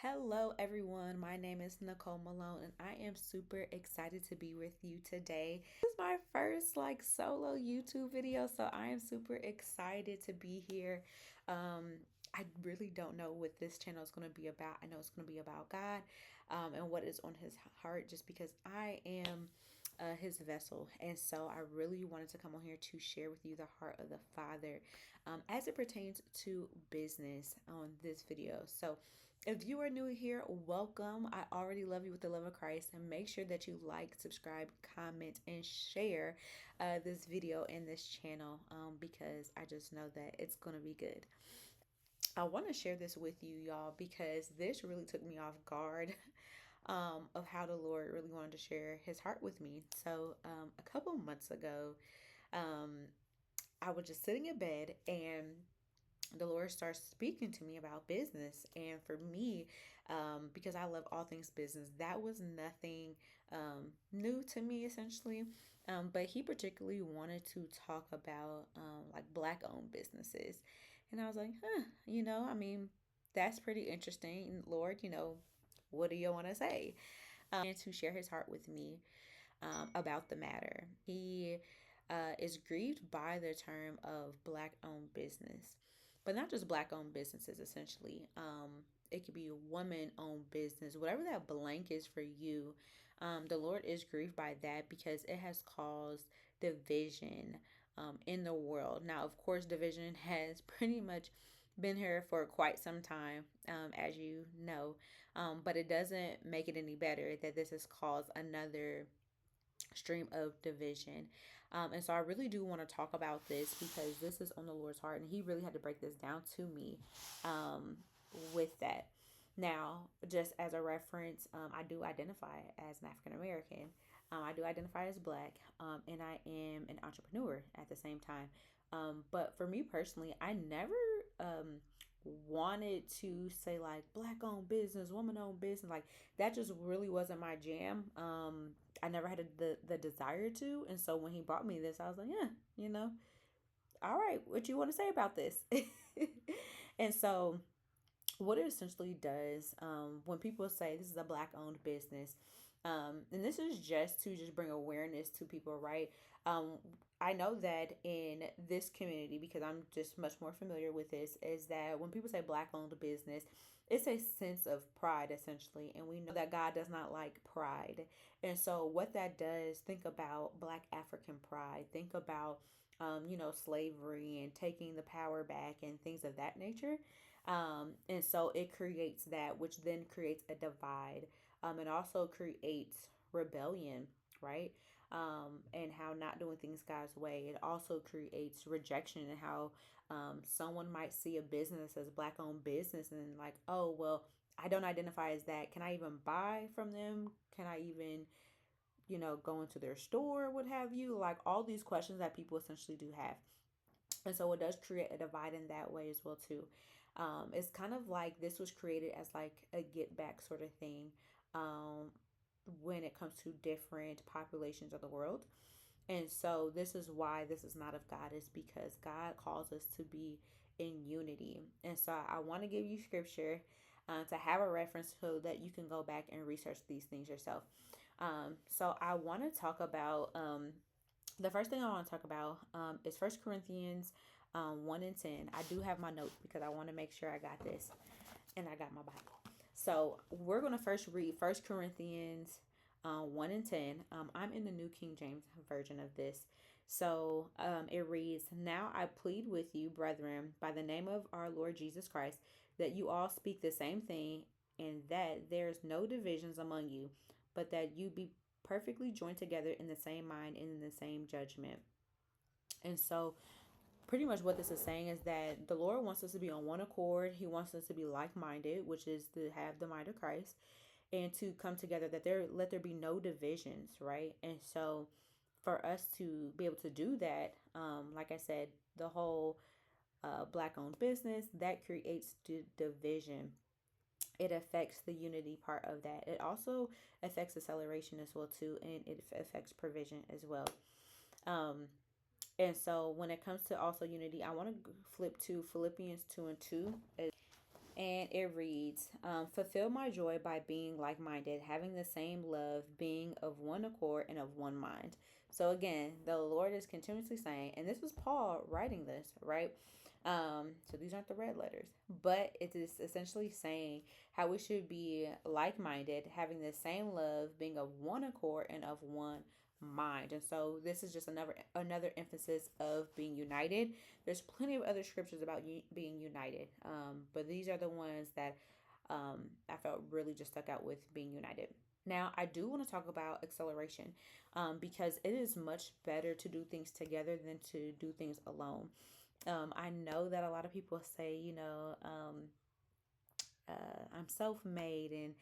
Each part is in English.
Hello, everyone. My name is Nicole Malone, and I am super excited to be with you today. This is my first solo YouTube video, so I am super excited to be here. I really don't know what this channel is going to be about. I know it's going to be about God, and what is on His heart, just because I am his vessel. And so I really wanted to come on here to share with you the heart of the Father as it pertains to business on this video. So if you are new here, welcome. I already love you with the love of Christ, and make sure that you like, subscribe, comment, and share this video and this channel because I just know that it's going to be good. I want to share this with you, y'all, because this really took me off guard of how the Lord really wanted to share his heart with me. So, a couple months ago, um, I was just sitting in bed and the Lord starts speaking to me about business. And for me, because I love all things business, that was nothing new to me essentially. But He particularly wanted to talk about like Black owned businesses. And I was like, I mean, that's pretty interesting. Lord, what do you want to say? And to share His heart with me about the matter. He is grieved by the term of Black owned business, but not just Black owned businesses, essentially. It could be a woman owned business, whatever that blank is for you. The Lord is grieved by that because it has caused division in the world. Now, of course, division has pretty much been here for quite some time, as you know, but it doesn't make it any better that this has caused another stream of division. And so I really do want to talk about this because this is on the Lord's heart, and He really had to break this down to me um, with that. Now, just as a reference, I do identify as an African American. I do identify as Black, and I am an entrepreneur at the same time. But for me personally, I never wanted to say like Black owned business, woman owned business. Like that just really wasn't my jam. I never had the desire to. And so when He brought me this, I was like, yeah, all right, what you want to say about this? And so what it essentially does, when people say this is a Black owned business, and this is just to just bring awareness to people, right? Um, I know that in this community, because I'm just much more familiar with this, is that when people say Black owned business, it's a sense of pride essentially, and we know that God does not like pride. And so what that does, think about Black African pride, think about slavery and taking the power back and things of that nature. And so it creates that, which then creates a divide. It also creates rebellion, right? And how not doing things God's way. It also creates rejection, and how someone might see a business as Black owned business and like, oh, well, I don't identify as that. Can I even buy from them? Can I even, go into their store, what have you? Like all these questions that people essentially do have. And so it does create a divide in that way as well too. It's kind of like this was created as like a get back sort of thing um, when it comes to different populations of the world. And so this is why this is not of God, is because God calls us to be in unity. And so I want to give you scripture to have a reference so that you can go back and research these things yourself. So I want to talk about the first thing I want to talk about is First Corinthians 1 and 10. I do have my notes because I want to make sure I got this and I got my Bible. So we're going to first read First Corinthians 1 and 10. I'm in the New King James Version of this. So it reads, "Now I plead with you, brethren, by the name of our Lord Jesus Christ, that you all speak the same thing, and that there's no divisions among you, but that you be perfectly joined together in the same mind and in the same judgment." And so pretty much what this is saying is that the Lord wants us to be on one accord. He wants us to be like-minded, which is to have the mind of Christ, and to come together, that let there be no divisions, right? And so for us to be able to do that, like I said, the whole Black owned business, that creates division. It affects the unity part of that. It also affects acceleration as well too, and it affects provision as well. Um, and so when it comes to also unity, I want to flip to Philippians 2 and 2. And it reads, fulfill my joy by being like minded, having the same love, being of one accord and of one mind. So, again, the Lord is continuously saying, and this was Paul writing this, right? So these aren't the red letters, but it is essentially saying how we should be like minded, having the same love, being of one accord and of one mind. And so this is just another emphasis of being united. There's plenty of other scriptures about being united, but these are the ones that I felt really just stuck out with being united. Now, I do want to talk about acceleration, because it is much better to do things together than to do things alone. I know that a lot of people say, I'm self made and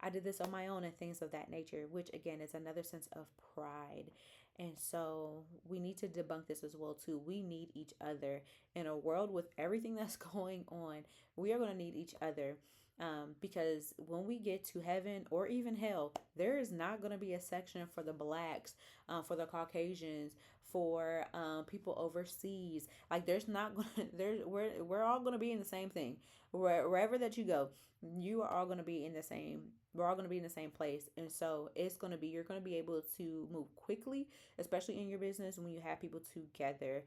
I did this on my own and things of that nature, which again is another sense of pride. And so we need to debunk this as well too. We need each other in a world with everything that's going on. We are going to need each other, because when we get to heaven or even hell, there is not going to be a section for the blacks, for the Caucasians, for people overseas. Like there's not going to there's we're all going to be in the same thing. Wherever that you go, you are all going to be in the same we're all going to be in the same place. And so it's going to be you're going to be able to move quickly, especially in your business when you have people together.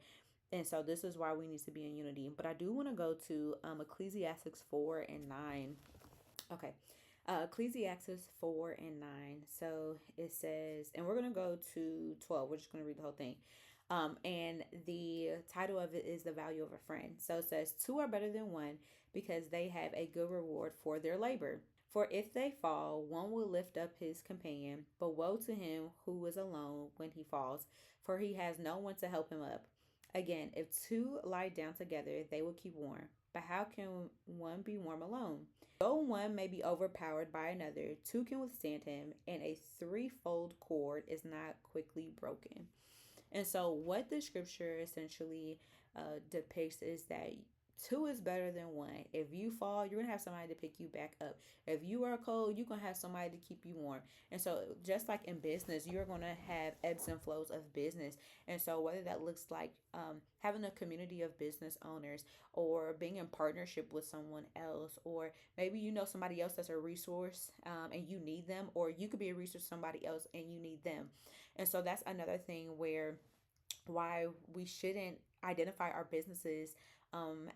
And so this is why we need to be in unity. But I do want to go to Ecclesiastes 4 and 9. Okay. Ecclesiastes 4 and 9. So it says, and we're going to go to 12. We're just going to read the whole thing. And the title of it is The Value of a Friend. So it says, two are better than one because they have a good reward for their labor. For if they fall, one will lift up his companion, but woe to him who is alone when he falls, for he has no one to help him up. Again, if two lie down together, they will keep warm. But how can one be warm alone? Though one may be overpowered by another, two can withstand him, and a threefold cord is not quickly broken. And so, what the scripture essentially depicts is that two is better than one. If you fall, you're gonna have somebody to pick you back up. If you are cold, you're gonna have somebody to keep you warm. And so, just like in business, you're gonna have ebbs and flows of business. And so, whether that looks like having a community of business owners, or being in partnership with someone else, or maybe you know somebody else that's a resource, and you need them, or you could be a resource to somebody else and you need them. And so that's another thing where why we shouldn't identify our businesses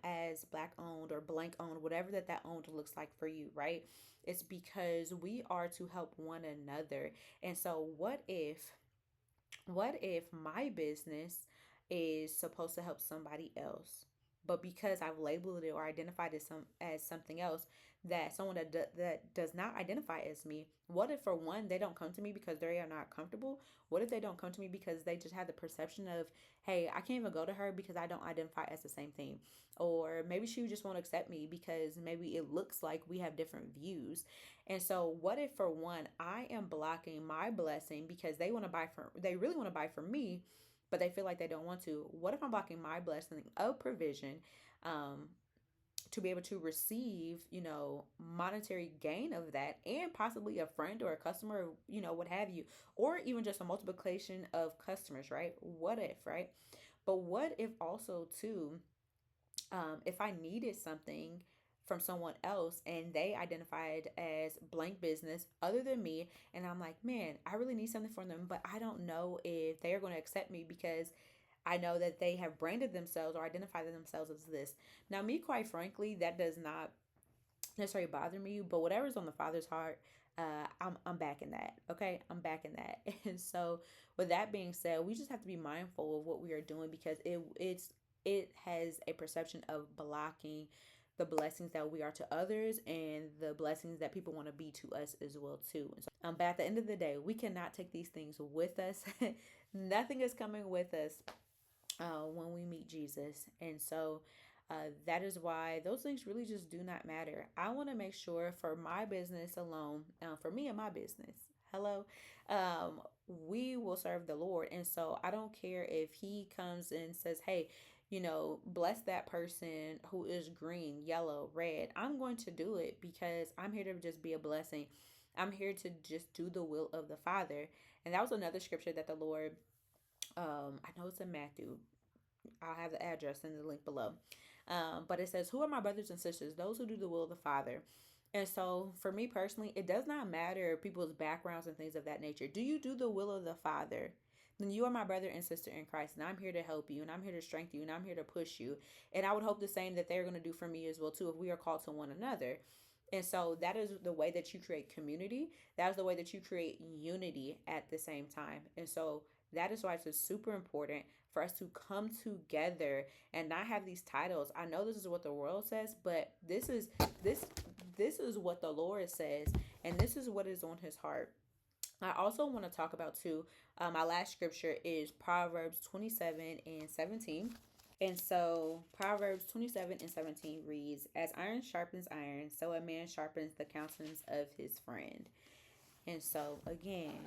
as black owned or blank owned, whatever that owned looks like for you, right? It's because we are to help one another. And so what if my business is supposed to help somebody else, but because I've labeled it or identified it as something else, that someone that does not identify as me, what if for one they don't come to me because they are not comfortable? What if they don't come to me because they just have the perception of, hey, I can't even go to her because I don't identify as the same thing, or maybe she just won't accept me because maybe it looks like we have different views. And so what if for one I am blocking my blessing because they really want to buy from me, but they feel like they don't want to? What if I'm blocking my blessing of provision, um, to be able to receive, monetary gain of that, and possibly a friend or a customer, what have you, or even just a multiplication of customers, right? What if, right? But what if also too, if I needed something from someone else and they identified as blank business other than me, and I'm like, man, I really need something from them, but I don't know if they are going to accept me because I know that they have branded themselves or identified themselves as this. Now, me, quite frankly, that does not necessarily bother me, but whatever's on the Father's heart, I'm back in that. Okay, I'm back in that. And so, with that being said, we just have to be mindful of what we are doing, because it has a perception of blocking the blessings that we are to others and the blessings that people want to be to us as well too. And so, but at the end of the day, we cannot take these things with us. Nothing is coming with us when we meet Jesus. And so that is why those things really just do not matter. I want to make sure for my business alone, for me and my business, hello, we will serve the Lord. And so I don't care if He comes and says, hey, bless that person who is green, yellow, red. I'm going to do it because I'm here to just be a blessing. I'm here to just do the will of the Father. And that was another scripture that the Lord, I know it's in Matthew. I'll have the address in the link below. But it says, "Who are my brothers and sisters? Those who do the will of the Father." And so, for me personally, it does not matter people's backgrounds and things of that nature. Do you do the will of the Father? Then you are my brother and sister in Christ, and I'm here to help you, and I'm here to strengthen you, and I'm here to push you. And I would hope the same that they're going to do for me as well too, if we are called to one another. And so that is the way that you create community. That is the way that you create unity at the same time. And so that is why it's just super important for us to come together and not have these titles. I know this is what the world says, but this is what the Lord says, and this is what is on his heart. I also want to talk about too. My last scripture is Proverbs 27:17. And so Proverbs 27:17 reads, "As iron sharpens iron, so a man sharpens the countenance of his friend." And so again,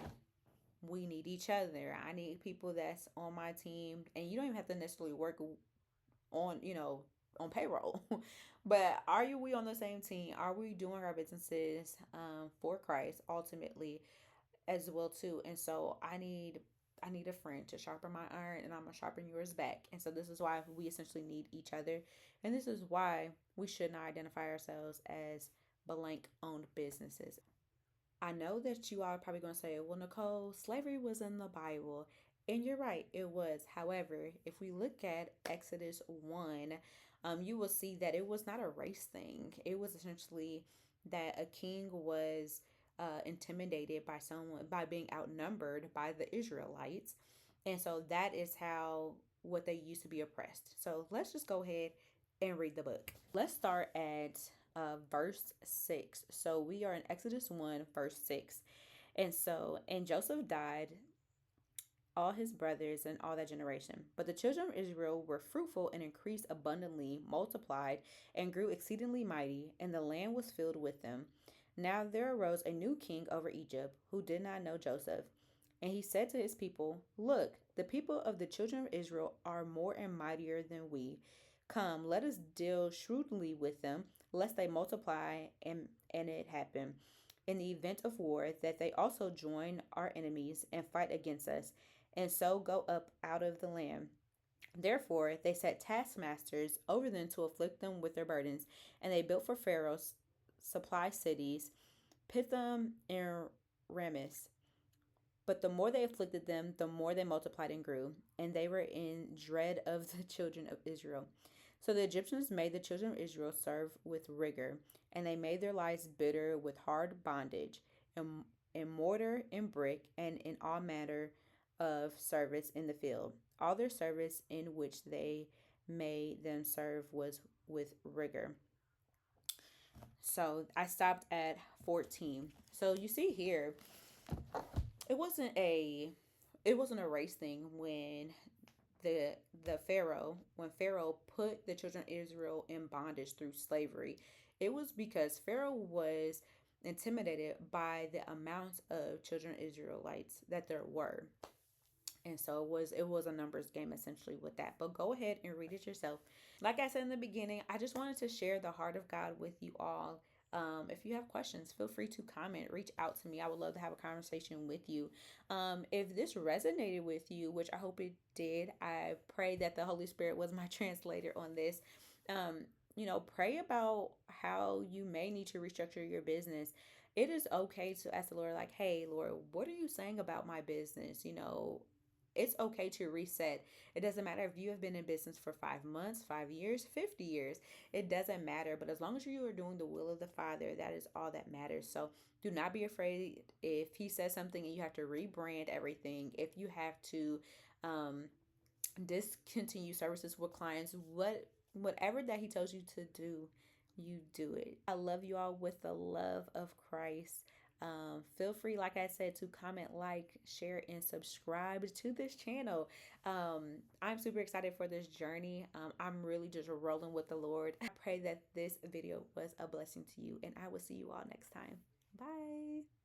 we need each other. I need people that's on my team, and you don't even have to necessarily work on, on payroll. But are we on the same team? Are we doing our businesses for Christ ultimately as well too? And so I need a friend to sharpen my iron, and I'm gonna sharpen yours back. And so this is why we essentially need each other, and this is why we should not identify ourselves as blank owned businesses. I know that you all are probably going to say, well, Nicole, slavery was in the Bible. And you're right, it was. However, if we look at Exodus 1, you will see that it was not a race thing. It was essentially that a king was intimidated by someone, by being outnumbered by the Israelites. And so that is how, what they used to be oppressed. So let's just go ahead and read the book. Let's start at verse 6. So we are in Exodus 1, verse 6. And Joseph died, all his brothers, and all that generation. But the children of Israel were fruitful and increased abundantly, multiplied, and grew exceedingly mighty, and the land was filled with them. Now there arose a new king over Egypt, who did not know Joseph. And he said to his people, "Look, the people of the children of Israel are more and mightier than we. Come, let us deal shrewdly with them, lest they multiply." And it happened, in the event of war, that they also join our enemies and fight against us, and so go up out of the land. Therefore, they set taskmasters over them to afflict them with their burdens, and they built for Pharaoh supply cities, Pithom and Rameses. But the more they afflicted them, the more they multiplied and grew, and they were in dread of the children of Israel. So the Egyptians made the children of Israel serve with rigor, and they made their lives bitter with hard bondage, in mortar and brick, and in all manner of service in the field. All their service in which they made them serve was with rigor. So I stopped at 14. So you see here, it wasn't a it wasn't a race thing when the Pharaoh put the children of Israel in bondage through slavery. It was because Pharaoh was intimidated by the amount of children of Israelites that there were. And so it was a numbers game essentially with that. But go ahead and read it yourself. Like I said in the beginning, I just wanted to share the heart of God with you all. If you have questions, feel free to comment, reach out to me. I would love to have a conversation with you. If this resonated with you, which I hope it did, I pray that the Holy Spirit was my translator on this. Pray about how you may need to restructure your business. It is okay to ask the Lord, like, "Hey, Lord, what are you saying about my business?" It's okay to reset. It doesn't matter if you have been in business for 5 months, 5 years, 50 years. It doesn't matter. But as long as you are doing the will of the Father, that is all that matters. So do not be afraid if He says something and you have to rebrand everything. If you have to discontinue services with clients, whatever that He tells you to do, you do it. I love you all with the love of Christ. Feel free, like I said, to comment, like, share, and subscribe to this channel. I'm super excited for this journey. I'm really just rolling with the Lord. I pray that this video was a blessing to you, and I will see you all next time. Bye.